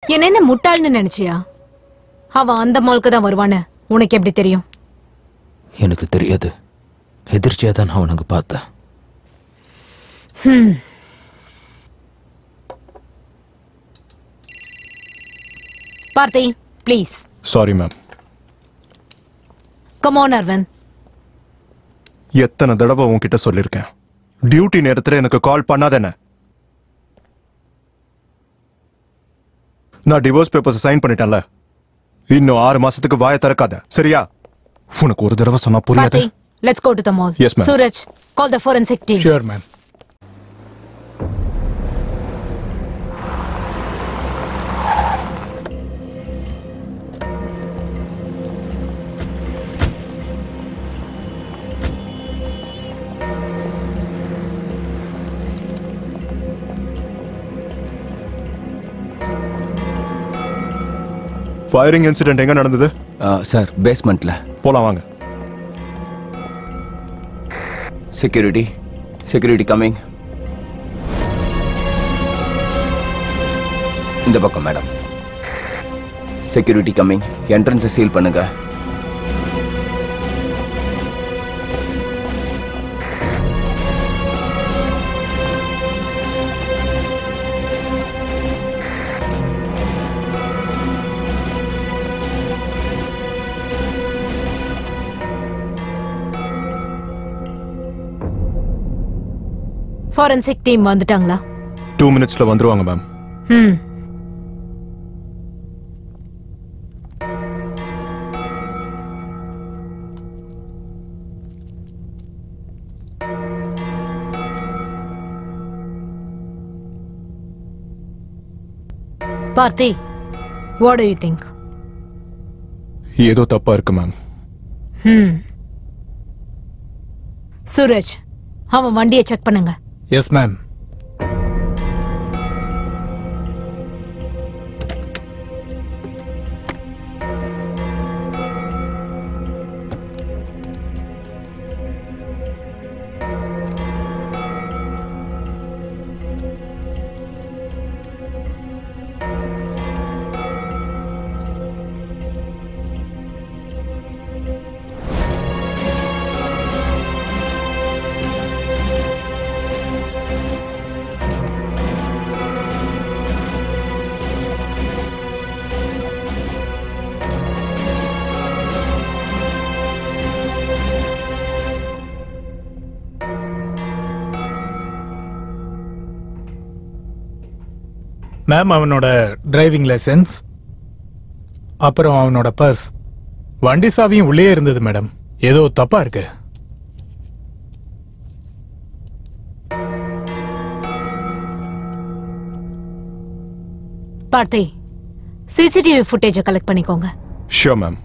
என்ன முட்டாள்னு நினைச்சியா? அவன் அந்த மாலுக்கு தான் வருவான்னு உனக்கு எப்படி தெரியும்? எனக்கு தெரியாது. எதிர்ச்சியா தான் நான் அவனுக்கு பார்த்தேன். Parthi, please. Sorry ma'am. Come on Aravind. எத்தனை தடவை உன்கிட்ட சொல்லியிருக்கேன், டியூட்டி நேரத்தில் எனக்கு கால் பண்ணாதேன. நான் டிவோர்ஸ் பேப்பர்ஸ் சைன் பண்ணிட்டேன்ல, இன்னும் 6 மாசத்துக்கு வாயை திறக்காத, சரியா? உனக்கு ஒரு தடவை சொன்னா புரியாது. Let's go to the mall. Yes, ma'am. Suraj, call the forensic team. Sure, ma'am. Firing incident எங்க நடந்தது? சார், பேஸ்மெண்ட்ல. போலாம் வாங்க. Security coming. இந்த பக்கம் மேடம். Security coming. என்ட்ரன்ஸை சீல் பண்ணுங்க. Forensic team வந்துட்டாங்களா? 2 minutesல வந்துருவாங்க ma'am. Parthi, what do you think? ஏதோ தப்பா இருக்கு மேம். சூரஜ், அவன் வண்டியை செக் பண்ணுங்க. Yes, ma'am. மேம், அவனோட டிரைவிங் லைசன்ஸ், அப்புறம் அவனோட பர்ஸ், வண்டி சாவியும் உள்ளே இருந்தது மேடம். ஏதோ தப்பா இருக்கு. பார்த்தி, சிசிடிவி ஃபுட்டேஜை கலெக்ட் பண்ணிக்கோங்க. Sure ma'am.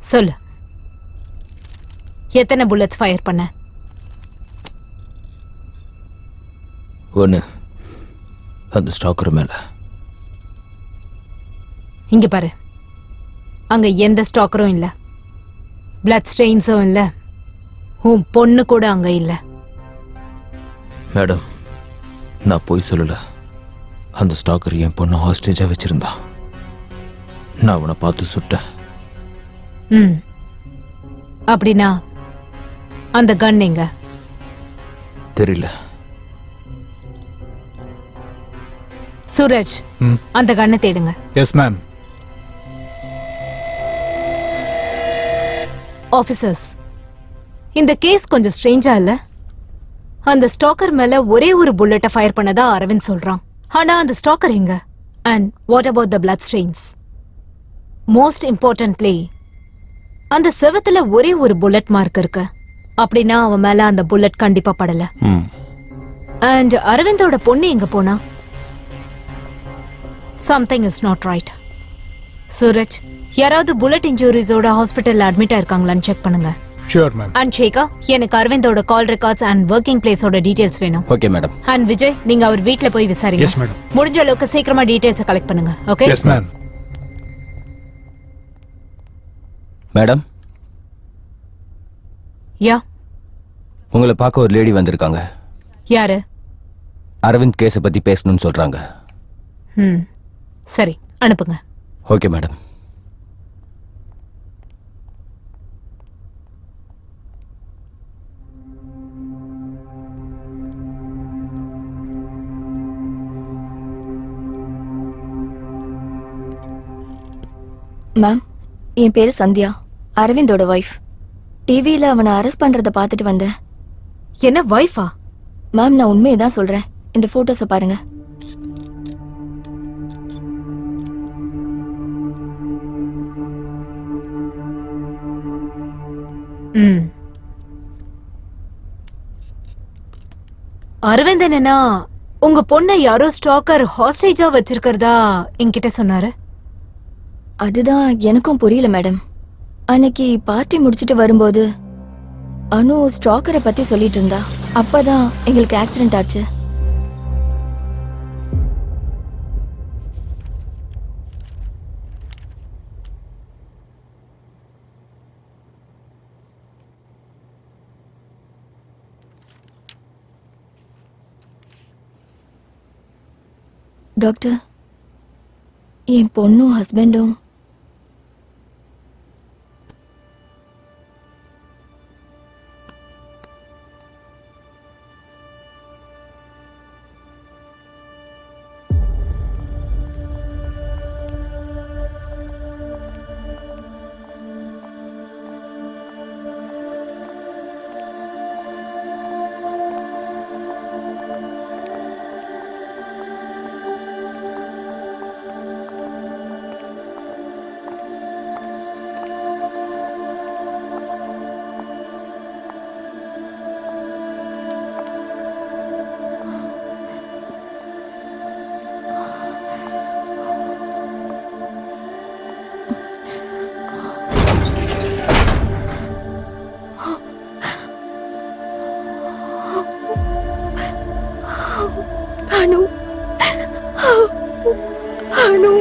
சொல்லு, எத்தனை புல்லட்ஸ் ஃபயர் பண்ண? 1. அந்த ஸ்டாக்கர் மேல. இங்க பாரு, அங்க எந்த ஸ்டாக்கரும் இல்ல, பிளட் ஸ்டெயின்ஸும் இல்ல, உன் பொண்ணு கூட அங்க இல்ல. மேடம், நான் போய் சொல்லல. அந்த ஸ்டாக்கர் என் பொண்ணு ஹாஸ்டேஜா வச்சிருந்தா. நான் அவனை பார்த்து சுட்டேன். அப்படின்னா அந்த கன் எங்க? தெரியல. சூரஜ், அந்த கண்ணை தேடுங்க. Yes ma'am. ஆபீசர்ஸ், இந்த கேஸ் கொஞ்சம் ஸ்ட்ரேஞ்சா இல்ல? அந்த ஸ்டாக்கர் மேல ஒரே ஒரு புல்லட்டை ஃபயர் பண்ணதா அரவிந்த் சொல்றான். ஆனா அந்த ஸ்டாக்கர் எங்க? And what about the blood strains? Most importantly, அந்த செவத்துல ஒரே ஒரு புல்லட் மார்க் இருக்கு. அப்படின்னா அவன் மேல அந்த புல்லட் கண்டிப்பா படல. அண்ட் அரவிந்தோட பொண்ணு எங்க போனா? Something is not right. Suraj, யாராவது புல்லட் இன்ஜூரிஸோட ஹாஸ்பிட்டல்ல அட்மிட் ஆயிருக்காங்களான்னு செக் பண்ணுங்க. Sure ma'am. அண்ட் ஷேகா, எனக்கு அரவிந்தோட கால் ரெக்கார்ட்ஸ் அண்ட் ஒர்க்கிங் பிளேஸோட டீடைல்ஸ் வேணும். Okay madam. அண்ட் விஜய், நீங்க அவர் வீட்ல போய் விசாரிங்க. Yes madam. முடிஞ்ச அளவுக்கு சீக்கிரமா டீடைல்ஸ் கலெக்ட் பண்ணுங்க. Okay? Yes ma'am. Madam, yeah. உங்களை பார்க்க ஒரு லேடி வந்திருக்காங்க. யாரு? அரவிந்த் கேஸை பத்தி பேசணும்னு சொல்றாங்க. சரி, அனுப்புங்க. Okay madam. மேம், என் பேரு சந்தியா, அரவிந்தோட வைஃப். டிவியில அவனை அரெஸ்ட் பண்றத பார்த்துட்டு வந்தேன். என்ன வைஃபா? மேம், நான் உண்மையை தான் சொல்றேன். இந்த போட்டோஸை பாருங்க. அரவிந்த் என்னன்னா உங்க பொண்ணை யாரோ ஸ்டாக்கர் ஹாஸ்டேஜா வச்சிருக்கிறதா என்கிட்ட சொன்னாரு. அதுதான் எனக்கும் புரியல மேடம். அன்னைக்கு பார்ட்டி முடிச்சிட்டு வரும்போது அனு ஸ்டாக்கரை பத்தி சொல்லிட்டு இருந்தா. அப்பதான் எங்களுக்கு ஆக்சிடென்ட் ஆச்சு. டாக்டர், என் பொண்ணும் ஹஸ்பண்டும் அனு அனு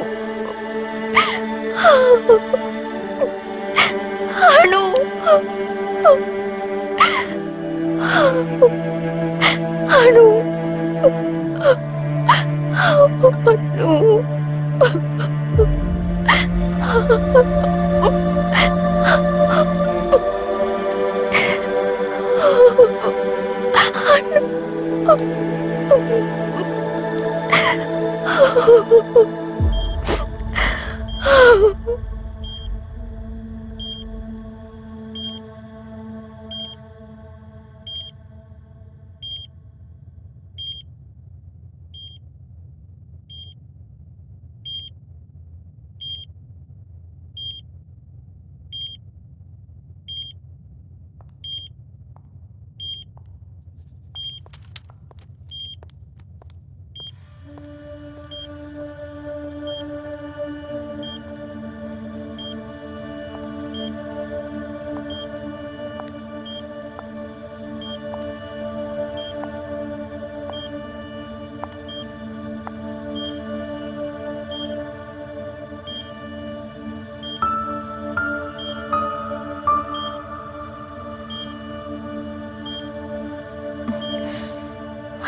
அனு அனு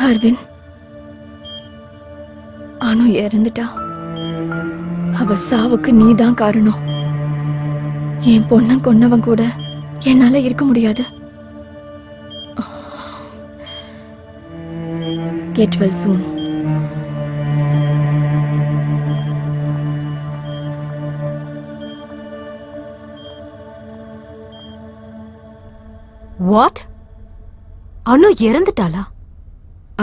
அரவிந்த், அனு இறந்துட்டா. அவ சாவுக்கு நீதான் காரணம். என் பொண்ண கொன்னவன் கூட என்னால இருக்க முடியாது. Get well soon. What? அனு இறந்துட்டாளா?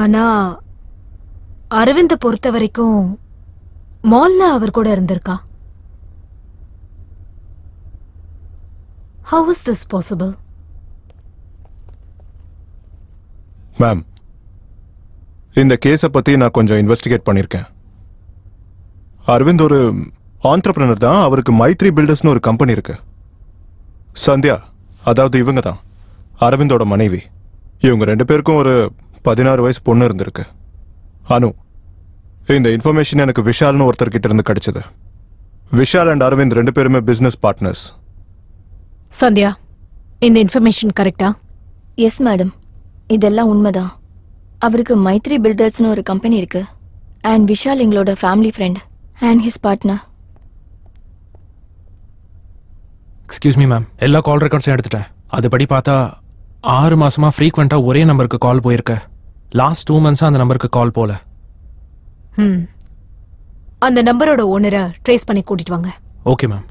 ஆனா அரவிந்த பொறுத்த வரைக்கும் மால்ல அவர் கூட இருந்திருக்கா. How is this possible? Ma'am, இந்த கேஸை பத்தி நான் கொஞ்சம் இன்வெஸ்டிகேட் பண்ணிருக்கேன். அரவிந்த் ஒரு ஆண்டர்பிரனர் தான். அவருக்கு மைத்ரி பில்டர்ஸ்னு ஒரு கம்பெனி இருக்கு. சந்தியா அதாவது இவங்க தான் அரவிந்தோட மனைவி. இவங்க 2 பேருக்கும் ஒரு 16 வயசு பொண்ணு இருந்திருக்கு. அனு. இந்த இன்ஃபர்மேஷன் எனக்கு விஷால்னு ஒருத்தர் கிட்ட இருந்து கிடைச்சது. விஷால் அண்ட் அரவிந்த் 2 பேருமே பிசினஸ் பார்ட்னர்ஸ். சந்தியா, இந்த இன்ஃபர்மேஷன் கரெக்டா? எஸ் மேடம், இதெல்லாம் உண்மைதான். அவருக்கு மைத்ரி பில்டர்ஸ்னு ஒரு கம்பெனி இருக்கு. அண்ட் விஷால் எங்களோட family friend and his partner. Excuse me ma'am, எல்லா கால் ரெக்கார்ட்ஸும் எடுத்துட்டேன். அதுபடி பார்த்தா 6 மாசமா ஃப்ரீக்வெண்ட்டாக ஒரே நம்பருக்கு கால் போயிருக்க. லாஸ்ட் 2 months அந்த நம்பருக்கு கால் போல. அந்த நம்பரோட ஓனரை ட்ரேஸ் பண்ணி கூட்டிட்டு வாங்க. Okay ma'am.